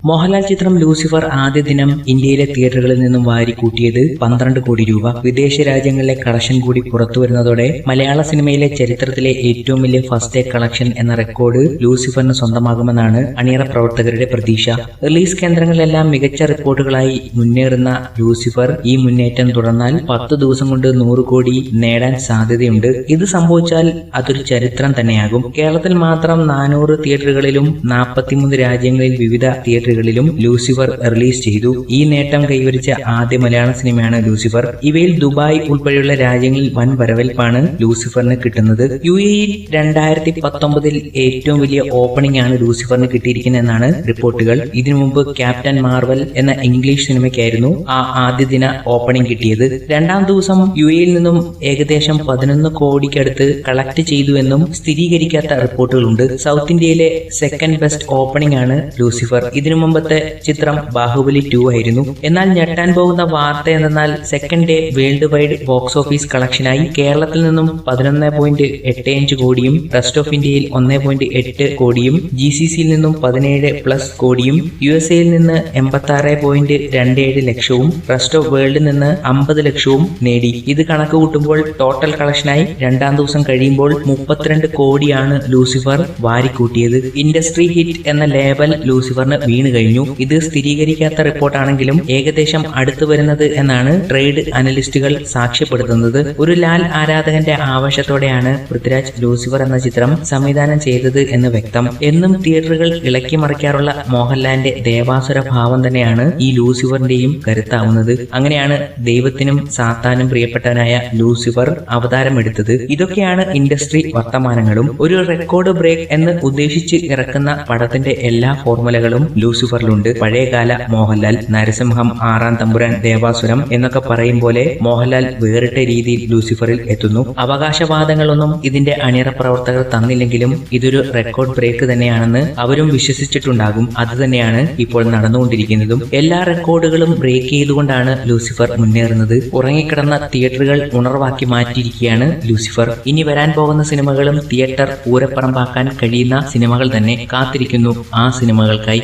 മോഹൻലാൽ ചിത്രം ലൂസിഫർ ആദ്യ ദിനം ഇന്ത്യയിലെ തിയേറ്ററുകളിൽ നിന്നും വാരിക്കൂട്ടിയത് 12 കോടി രൂപ. വിദേശ രാജ്യങ്ങളിലെ കളക്ഷൻ കൂടി പുറത്തുവരുന്നതോടെ മലയാള സിനിമയിലെ ചരിത്രത്തിലെ ഏറ്റവും വലിയ ഫസ്റ്റ് ഡേ കളക്ഷൻ എന്ന റെക്കോർഡ് ലൂസിഫറിന് സ്വന്തമാകുമെന്നാണ് അണിയറ പ്രവർത്തകരുടെ പ്രതീക്ഷ. റിലീസ് കേന്ദ്രങ്ങളിലെല്ലാം മികച്ച റിപ്പോർട്ടുകളായി മുന്നേറുന്ന ലൂസിഫർ ഈ മുന്നേറ്റം തുടർന്നാൽ 10 ദിവസം കൊണ്ട് 100 കോടി നേടാൻ സാധ്യതയുണ്ട്. ഇത് സംഭവിച്ചാൽ അതൊരു ചരിത്രം തന്നെയാകും. കേരളത്തിൽ മാത്രം 400 തിയേറ്ററുകളിലും 43 രാജ്യങ്ങളിൽ വിവിധ തിയേറ്ററുകളിലും ലൂസിഫർ റിലീസ് ചെയ്തു. ഈ നേട്ടം കൈവരിച്ച ആദ്യ മലയാള സിനിമയാണ് ലൂസിഫർ. ഇവയിൽ ദുബായ് ഉൾപ്പെടെയുള്ള രാജ്യങ്ങളിൽ വൻ വരവേൽപ്പാണ് ലൂസിഫറിന് കിട്ടുന്നത്. UAE-യിൽ 2019 ഏറ്റവും വലിയ ഓപ്പണിംഗ് ആണ് ലൂസിഫറിന് കിട്ടിയിരിക്കുന്നതെന്നാണ് റിപ്പോർട്ടുകൾ. ഇതിനു മുമ്പ് ക്യാപ്റ്റൻ മാർവൽ എന്ന ഇംഗ്ലീഷ് സിനിമയ്ക്കായിരുന്നു ആദ്യ ദിന ഓപ്പണിംഗ് കിട്ടിയത്. രണ്ടാം ദിവസം UAE-യിൽ നിന്നും ഏകദേശം 11 കോടിക്കടുത്ത് കളക്ട് ചെയ്തുവെന്നും സ്ഥിരീകരിക്കാത്ത റിപ്പോർട്ടുകളുണ്ട്. സൗത്ത് ഇന്ത്യയിലെ സെക്കൻഡ് ബെസ്റ്റ് ഓപ്പണിംഗ് ആണ് ലൂസിഫർ. ഇതിനു മുമ്പത്തെ ചിത്രം ബാഹുബലി 2 ആയിരുന്നു. എന്നാൽ ഞെട്ടാൻ പോകുന്ന വാർത്ത എന്തെന്നാൽ second day world wide box office കളക്ഷനായി കേരളത്തിൽ നിന്നും 11.85 കോടിയും റെസ്റ്റ് ഓഫ് ഇന്ത്യയിൽ 1.8 കോടിയും GCC-യിൽ നിന്നും 17+ കോടിയും USA-യിൽ നിന്ന് 86.27 ലക്ഷവും റെസ്റ്റ് ഓഫ് വേൾഡിൽ നിന്ന് 50 ലക്ഷവും നേടി. ഇത് കണക്ക് കൂട്ടുമ്പോൾ ടോട്ടൽ കളക്ഷനായി രണ്ടാം ദിവസം കഴിയുമ്പോൾ 32 കോടിയാണ് ലൂസിഫർ വാരിക്കൂട്ടിയത്. ഇൻഡസ്ട്രി ഹിറ്റ് എന്ന ലേബൽ ലൂസിഫറിന് വീണ് കഴിഞ്ഞു. ഇത് സ്ഥിരീകരിക്കാത്ത റിപ്പോർട്ടാണെങ്കിലും ഏകദേശം അടുത്തു വരുന്നത് എന്നാണ് ട്രേഡ് അനലിസ്റ്റുകൾ സാക്ഷ്യപ്പെടുത്തുന്നത്. ഒരു ലാൽ ആരാധകന്റെ ആവേശത്തോടെയാണ് പൃഥ്വിരാജ് ലൂസിഫർ എന്ന ചിത്രം സംവിധാനം ചെയ്തത് എന്ന് വ്യക്തം. എന്നും തിയേറ്ററുകൾ ഇളക്കി മറിക്കാറുള്ള മോഹൻലാലിന്റെ ദേവാസുര ഭാവം തന്നെയാണ് ഈ ലൂസിഫറിന്റെയും കരുത്താവുന്നത്. അങ്ങനെയാണ് ദൈവത്തിനും സാത്താനും പ്രിയപ്പെട്ടവനായ ലൂസിഫർ അവതാരമെടുത്തത്. ഇതൊക്കെയാണ് ഇൻഡസ്ട്രി വർത്തമാനങ്ങളും. ഒരു റെക്കോർഡ് ബ്രേക്ക് എന്ന് ഉദ്ദേശിച്ച് ഇറക്കുന്ന പടത്തിന്റെ എല്ലാ ഫോർമുലകളും ലൂസിഫറിലുണ്ട്. പഴയകാല മോഹൻലാൽ, നരസിംഹം, ആറാം തമ്പുരാൻ, ദേവാസുരം എന്നൊക്കെ പറയും പോലെ മോഹൻലാൽ വേറിട്ട രീതിയിൽ ലൂസിഫറിൽ എത്തുന്നു. അവകാശവാദങ്ങളൊന്നും ഇതിന്റെ അണിയറ പ്രവർത്തകർ തന്നില്ലെങ്കിലും ഇതൊരു റെക്കോർഡ് ബ്രേക്ക് തന്നെയാണെന്ന് അവരും വിശ്വസിച്ചിട്ടുണ്ടാകും. അത് തന്നെയാണ് ഇപ്പോൾ നടന്നുകൊണ്ടിരിക്കുന്നതും. എല്ലാ റെക്കോർഡുകളും ബ്രേക്ക് ചെയ്തുകൊണ്ടാണ് ലൂസിഫർ മുന്നേറുന്നത്. ഉറങ്ങിക്കിടന്ന തിയേറ്ററുകൾ ഉണർവാക്കി മാറ്റിയിരിക്കുകയാണ് ലൂസിഫർ. ഇനി വരാൻ പോകുന്ന സിനിമകളും തിയേറ്റർ പൂരപ്പറമ്പാക്കാൻ കഴിയുന്ന സിനിമകൾ തന്നെ. കാത്തിരിക്കുന്നു ആ സിനിമകൾക്കായി.